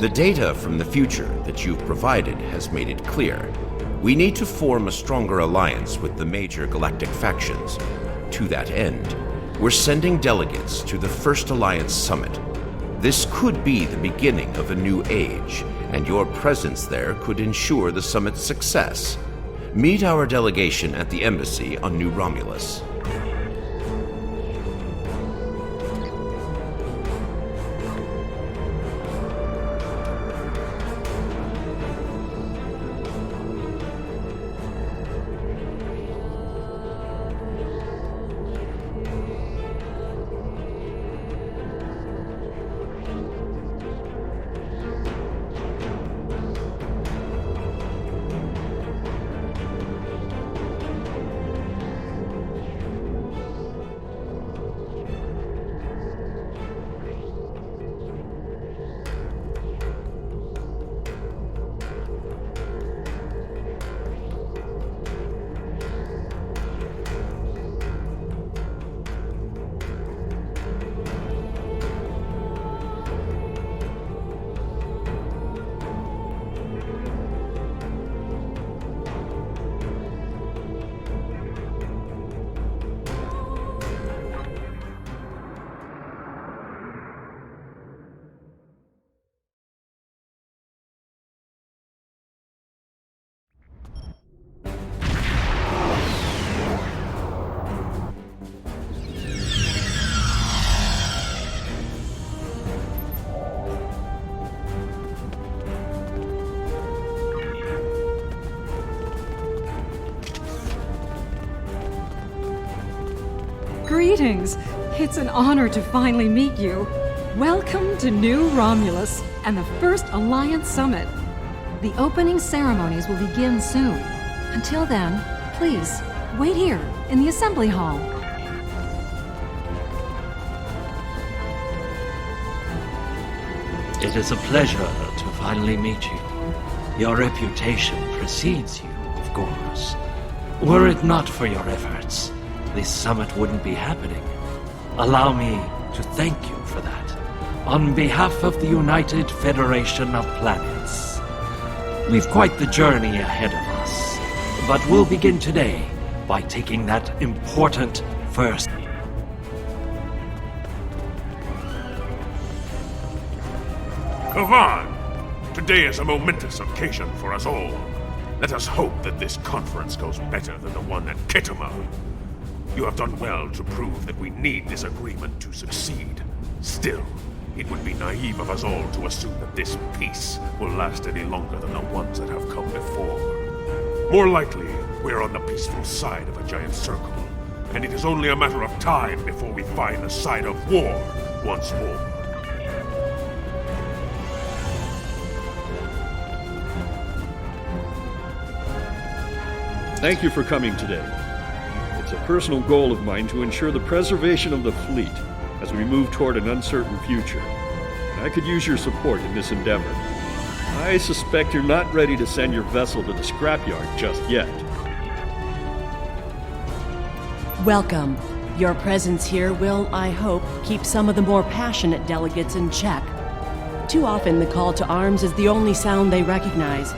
The data from the future that you've provided has made it clear. We need to form a stronger alliance with the major galactic factions. To that end, we're sending delegates to the First Alliance Summit. This could be the beginning of a new age, and your presence there could ensure the summit's success. Meet our delegation at the embassy on New Romulus. Greetings! It's an honor to finally meet you. Welcome to New Romulus and the First Alliance Summit. The opening ceremonies will begin soon. Until then, please, wait here in the assembly hall. It is a pleasure to finally meet you. Your reputation precedes you, of course. Were it not for your efforts, this summit wouldn't be happening. Allow me to thank you for that, on behalf of the United Federation of Planets. We've quite the journey ahead of us, but we'll begin today by taking that important first. Come on! Today is a momentous occasion for us all. Let us hope that this conference goes better than the one at Khitomer. You have done well to prove that we need this agreement to succeed. Still, it would be naive of us all to assume that this peace will last any longer than the ones that have come before. More likely, we're on the peaceful side of a giant circle, and it is only a matter of time before we find the side of war once more. Thank you for coming today. It's a personal goal of mine to ensure the preservation of the fleet as we move toward an uncertain future. And I could use your support in this endeavor. I suspect you're not ready to send your vessel to the scrapyard just yet. Welcome. Your presence here will, I hope, keep some of the more passionate delegates in check. Too often the call to arms is the only sound they recognize.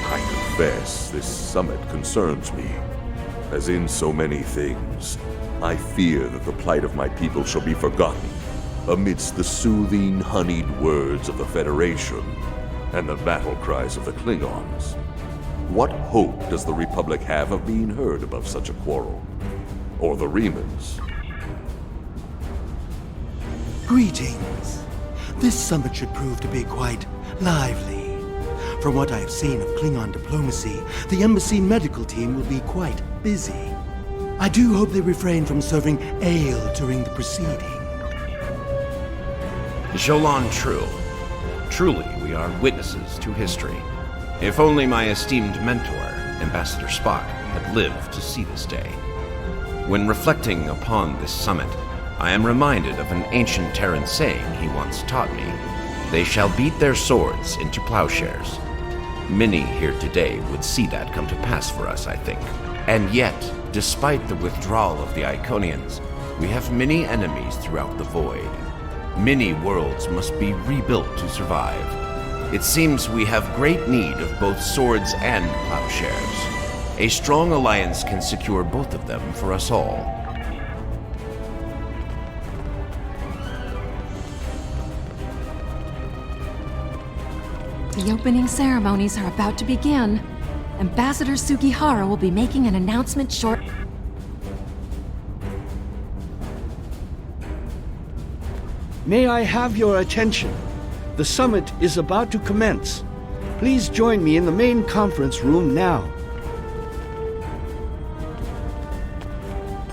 I confess this summit concerns me. As in so many things, I fear that the plight of my people shall be forgotten amidst the soothing, honeyed words of the Federation and the battle cries of the Klingons. What hope does the Republic have of being heard above such a quarrel? Or the Remans? Greetings. This summit should prove to be quite lively. From what I have seen of Klingon diplomacy, the embassy medical team will be quite busy. I do hope they refrain from serving ale during the proceeding. Jolan True. Truly, we are witnesses to history. If only my esteemed mentor, Ambassador Spock, had lived to see this day. When reflecting upon this summit, I am reminded of an ancient Terran saying he once taught me. They shall beat their swords into plowshares. Many here today would see that come to pass for us, I think. And yet, despite the withdrawal of the Iconians, we have many enemies throughout the void. Many worlds must be rebuilt to survive. It seems we have great need of both swords and plowshares. A strong alliance can secure both of them for us all. The opening ceremonies are about to begin. Ambassador Sugihara will be making an announcement short. May I have your attention? The summit is about to commence. Please join me in the main conference room now.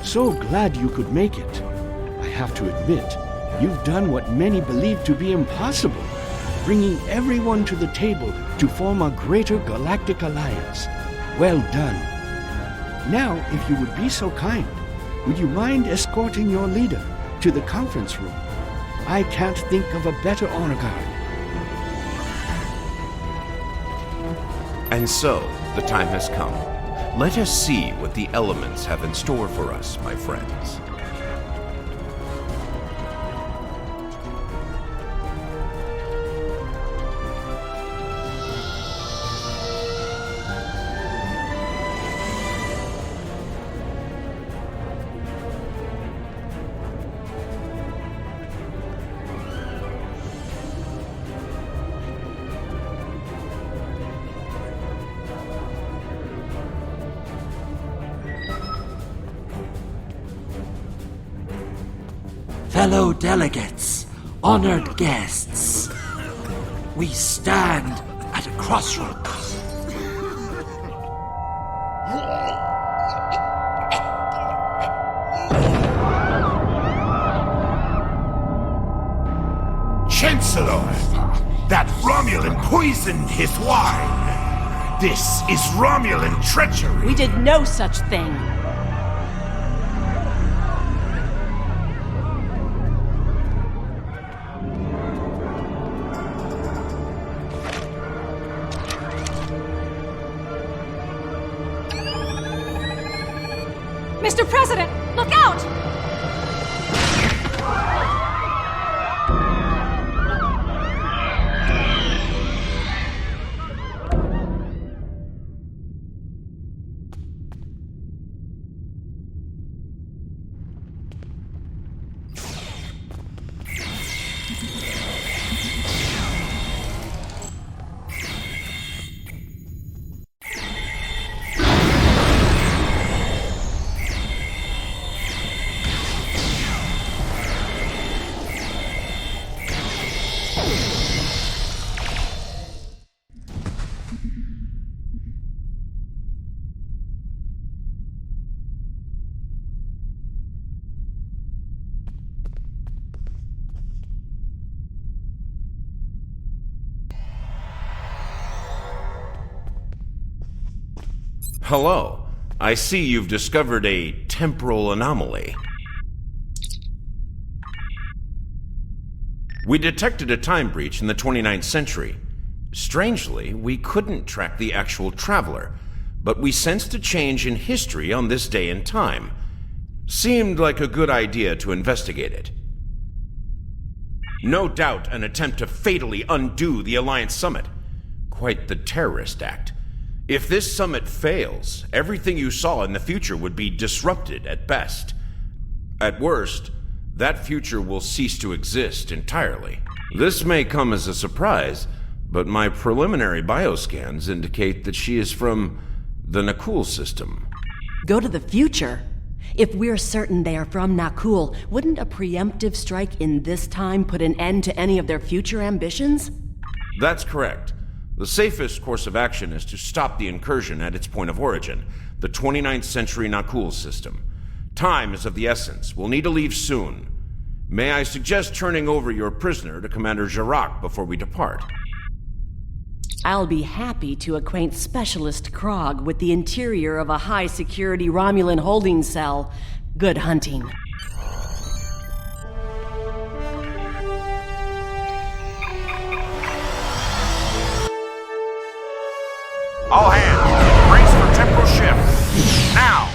So glad you could make it. I have to admit, you've done what many believe to be impossible, bringing everyone to the table to form a greater galactic alliance. Well done. Now, if you would be so kind, would you mind escorting your leader to the conference room? I can't think of a better honor guard. And so, the time has come. Let us see what the elements have in store for us, my friends. Fellow delegates, honored guests, we stand at a crossroads. Chancellor, that Romulan poisoned his wine. This is Romulan treachery. We did no such thing. Mr. President, look out! Hello. I see you've discovered a temporal anomaly. We detected a time breach in the 29th century. Strangely, we couldn't track the actual traveler, but we sensed a change in history on this day and time. Seemed like a good idea to investigate it. No doubt an attempt to fatally undo the Alliance Summit. Quite the terrorist act. If this summit fails, everything you saw in the future would be disrupted at best. At worst, that future will cease to exist entirely. This may come as a surprise, but my preliminary bioscans indicate that she is from the Nakul system. Go to the future? If we're certain they are from Nakul, wouldn't a preemptive strike in this time put an end to any of their future ambitions? That's correct. The safest course of action is to stop the incursion at its point of origin, the 29th century Nakul system. Time is of the essence. We'll need to leave soon. May I suggest turning over your prisoner to Commander Jarak before we depart? I'll be happy to acquaint Specialist Krog with the interior of a high-security Romulan holding cell. Good hunting. All hands, brace for temporal shift. Now!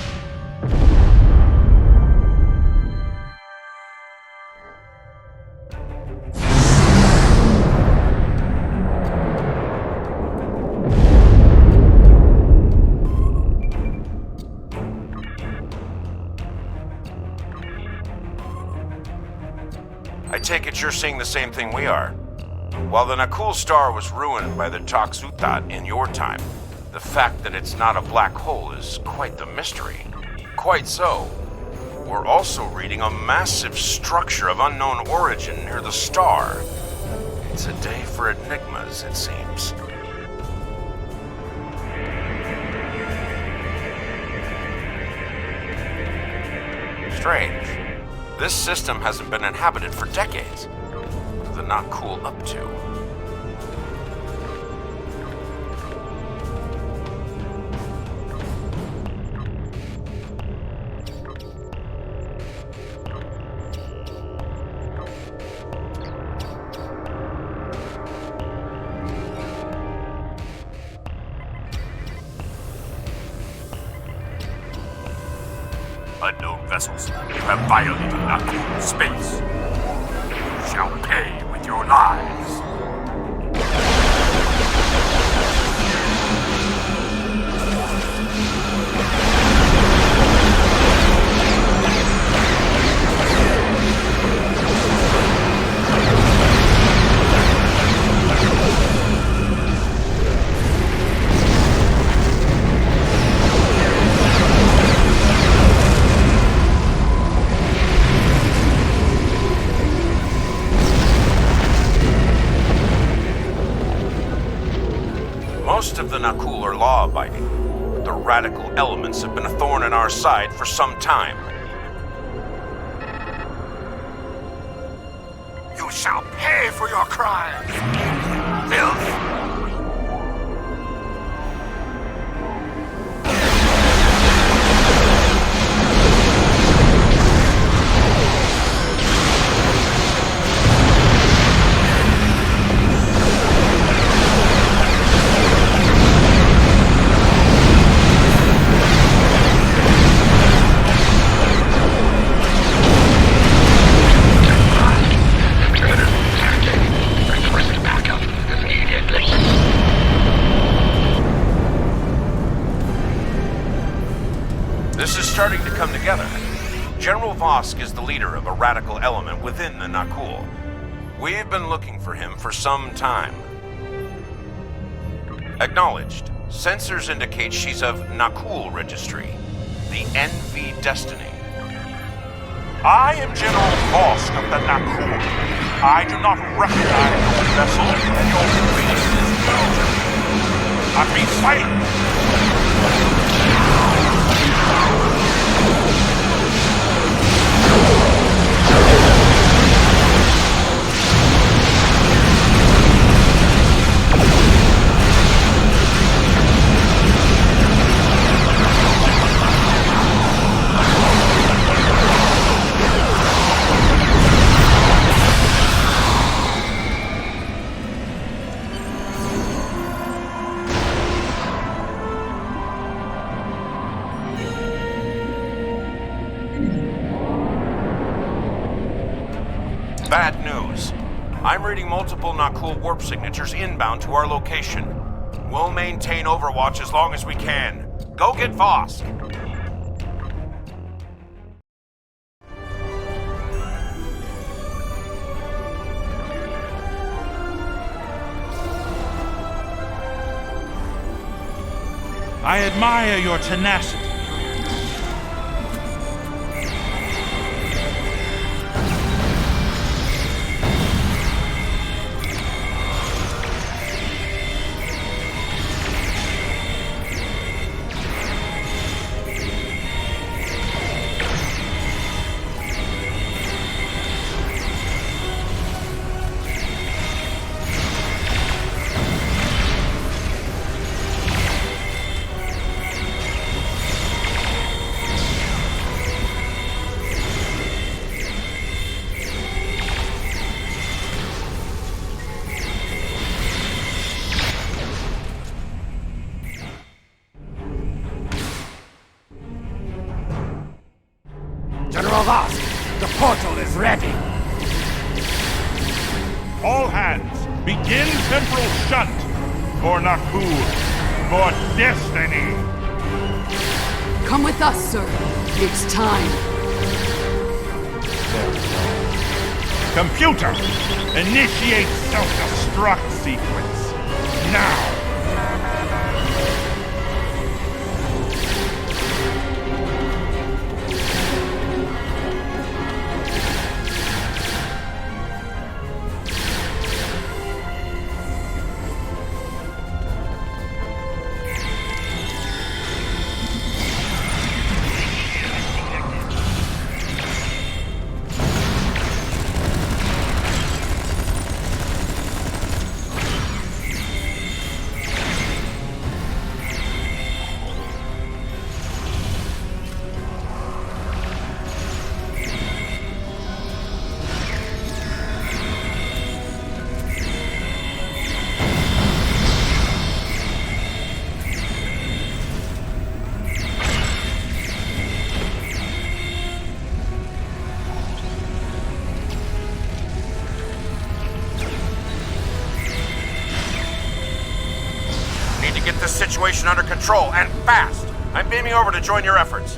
take it you're seeing the same thing we are. While the Nakul star was ruined by the Toxutat in your time, the fact that it's not a black hole is quite the mystery. Quite so. We're also reading a massive structure of unknown origin near the star. It's a day for enigmas, it seems. Strange. This system hasn't been inhabited for decades. What are the Nakul up to? Unknown vessels, you have violated Nakul space. You shall pay with your lives. Most of the Nakul are law-abiding. The radical elements have been a thorn in our side for some time. You shall pay for your crimes. Filth. This is starting to come together. General Vosk is the leader of a radical element within the Nakul. We've been looking for him for some time. Acknowledged. Sensors indicate she's of Nakul registry. The NV Destiny. I am General Vosk of the Nakul. I do not recognize your vessel, and your fleet is welcome. Not be silent! Bad news. I'm reading multiple Nakul warp signatures inbound to our location. We'll maintain Overwatch as long as we can. Go get Vosk! I admire your tenacity. General Vosk, the portal is ready. All hands, begin Temporal Shunt for Nakul, for destiny. Come with us, sir. It's time. Computer, initiate self-destruct sequence. Now! Get this situation under control, and fast! I'm beaming over to join your efforts.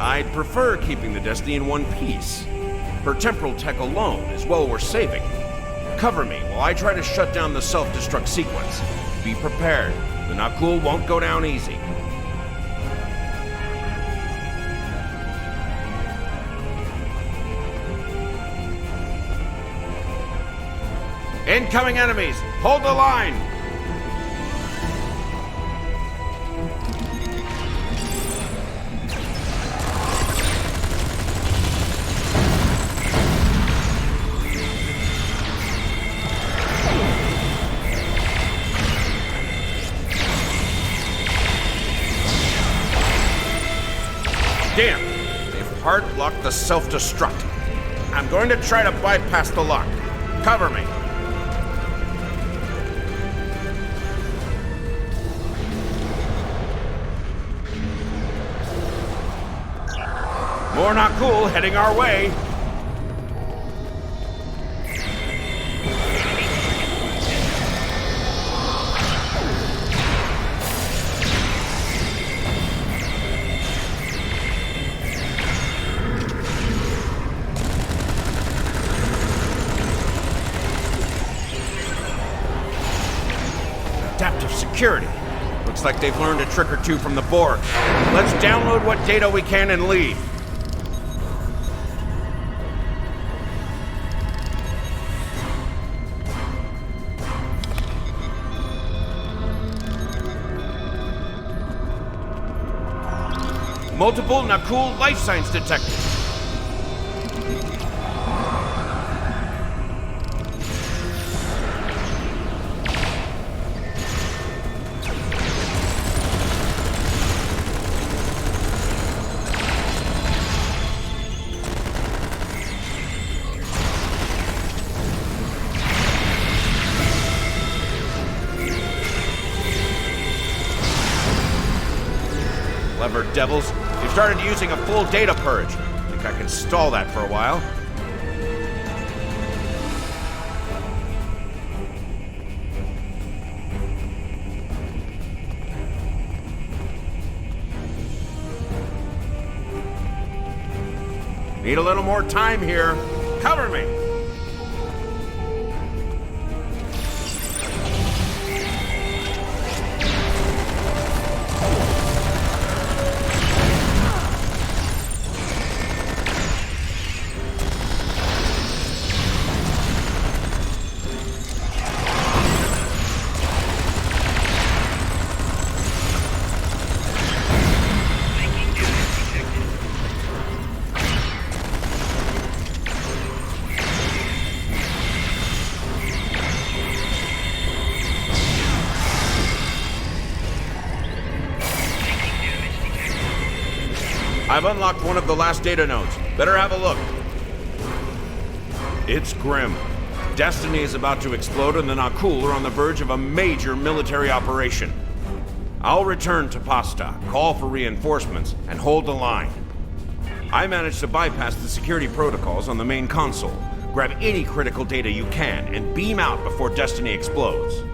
I'd prefer keeping the Destiny in one piece. Her temporal tech alone is well worth saving. Cover me while I try to shut down the self-destruct sequence. Be prepared. The Nakul won't go down easy. Incoming enemies! Hold the line! Damn! They've hard-locked the self-destruct. I'm going to try to bypass the lock. Cover me. More not cool heading our way. Adaptive security. Looks like they've learned a trick or two from the Borg. Let's download what data we can and leave. Multiple Nakul life signs detected. Clever devils. They've started using a full data purge. Think I can stall that for a while. Need a little more time here. Cover me! I've unlocked one of the last data nodes. Better have a look. It's grim. Destiny is about to explode and the Nakul are on the verge of a major military operation. I'll return to Pasta, call for reinforcements, and hold the line. I managed to bypass the security protocols on the main console. Grab any critical data you can, and beam out before Destiny explodes.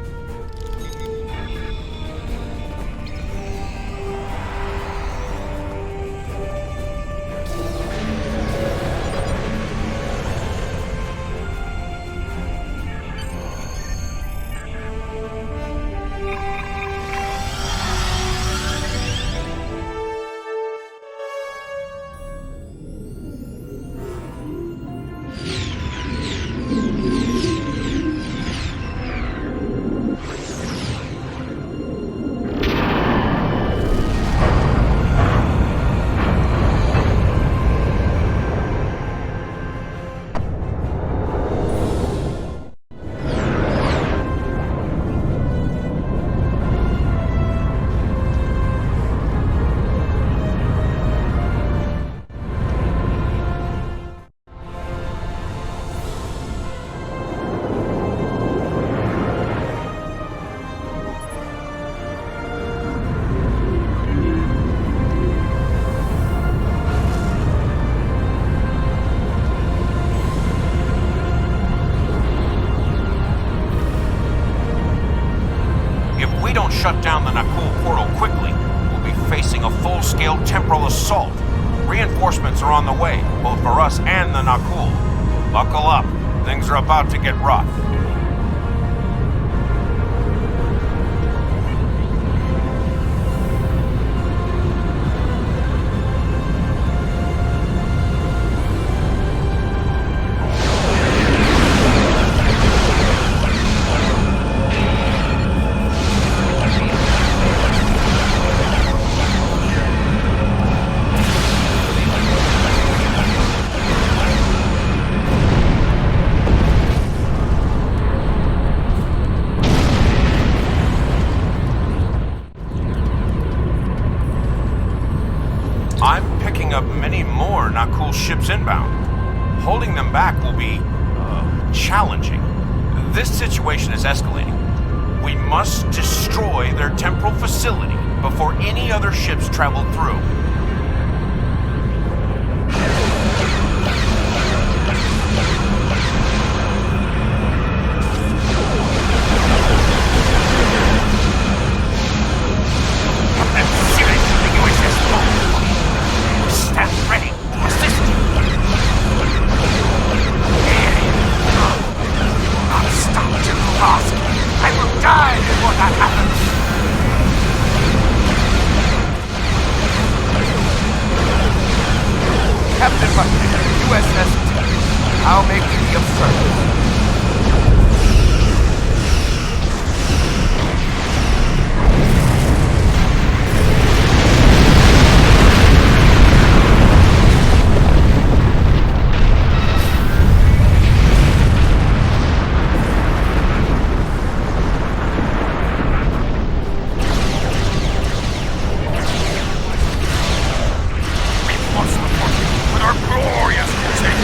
Shut down the Nakul portal quickly, we'll be facing a full-scale temporal assault. Reinforcements are on the way, both for us and the Nakul. Buckle up, things are about to get rough. Up many more Nakul ships inbound. Holding them back will be challenging. This situation is escalating. We must destroy their temporal facility before any other ships travel through. I'll make you of service. We must support you with our glorious crusade.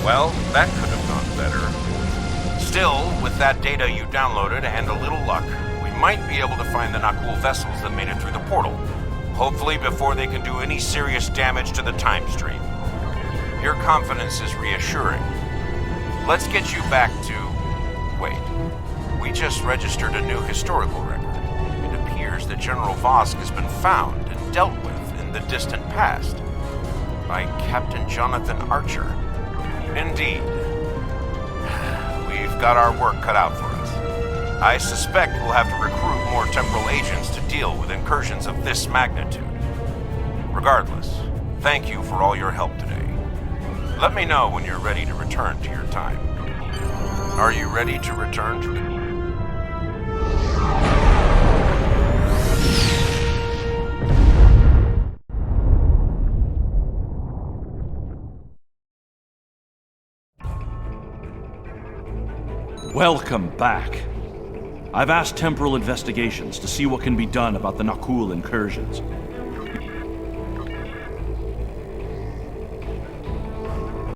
Well, that could have gone better. Still, with that data you downloaded and a little luck, we might be able to find the Nakul vessels that made it through the portal. Hopefully before they can do any serious damage to the time stream. Your confidence is reassuring. Let's get you back to... Wait. We just registered a new historical record. It appears that General Vosk has been found and dealt with in the distant past by Captain Jonathan Archer. Indeed. We've got our work cut out for us. I suspect we'll have to recruit more Temporal agents to deal with incursions of this magnitude. Regardless, thank you for all your help today. Let me know when you're ready to return to your time. Are you ready to return to... Welcome back. I've asked Temporal Investigations to see what can be done about the Nakul incursions.